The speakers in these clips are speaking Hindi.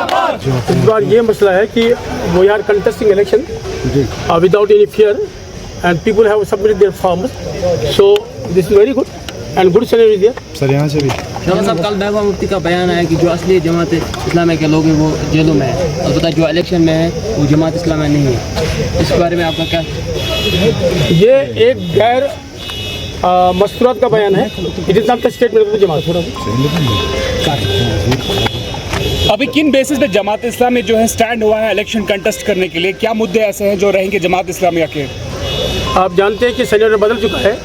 इस बार ये मसला है कि we are contesting election without any fear and people have submitted their forms, so this is very good and good scenario there. Sir यहाँ से भी शौकत साहब, कल महबूबा मुफ्ती का बयान आया कि जो असली जमात इस्लामी के लोग हैं वो जेलों में है, अलबत्ता जो इलेक्शन में है वो जमात इस्लामी नहीं है। इस बारे में आपका क्या? ये एक गैर मस्तूरात का बयान है। It is not the statement of the Jamaat. अभी किन बेसिस पे जमात इस्लामी जो है स्टैंड हुआ है इलेक्शन कंटेस्ट करने के लिए? क्या मुद्दे ऐसे हैं जो रहेंगे जमात इस्लामिया के? आप जानते हैं कि सेनेटर बदल चुका है,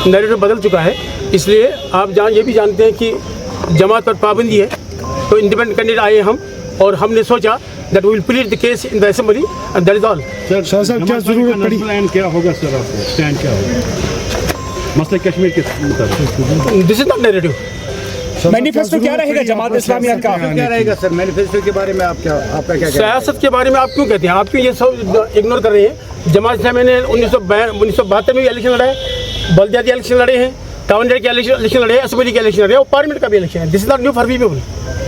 नैरेटिव बदल चुका है, इसलिए आप ये भी जानते हैं कि जमात पर पाबंदी है। तो इंडिपेंडेंट कैंडिडेट आए हम, और हमने सोचा that we will plead the case in the assembly and that is all. Sir Shah साहब, क्या जरूरत पड़ी? प्लान क्या होगा सर? आपको स्टैंड क्या होगा मसले कश्मीर के मुताबिक? This is not narrative. Manifesto क्या रहेगा जमात इस्लामिया का? क्या रहेगा सर मैनिफेस्टो के बारे में? आपका क्या? सियासत के बारे में आप क्यों कहते हैं? आप क्यों ये सब इग्नोर कर रहे हैं? जमात इस्लामी ने 1972 में भी इलेक्शन लड़ा है, बल्दियाती इलेक्शन लड़े हैं, टाउन के इलेक्शन लड़े हैं, असेंबली के इलेक्शन लड़े हैं और पार्लियामेंट का भी इलेक्शन है। This is not new for people.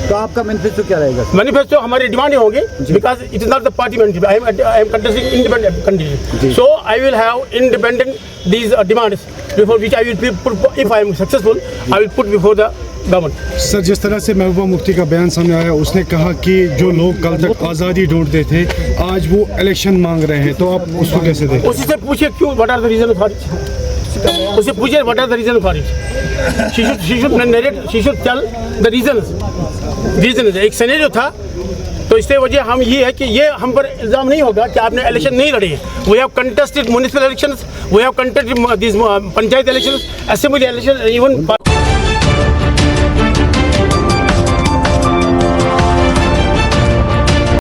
तो आपका मैनिफेस्टो क्या रहेगा? मैनिफेस्टो हमारी डिमांड होंगे because it is not the party manifesto. I am contesting independent candidate, so I will have independent these demands before which I will put, if I am successful I will put before the government. Sir, जिस तरह से महबूबा मुफ्ती का बयान सामने आया, उसने कहा कि जो लोग कल तक आज़ादी ढूंढते थे आज वो इलेक्शन मांग रहे हैं, तो आप उसको कैसे देखें? उसी से पूछिए क्यों, what are the reason for it? उससे पूछिए what are the reason for it. She should narrate, she should tell the reason. एक सिनेरियो था, तो इससे वजह हम ये है कि ये हम पर इल्ज़ाम नहीं होगा कि आपने इलेक्शन नहीं लड़े हैं। We have contested municipal elections, we have contested this panchayat elections, assembly election, even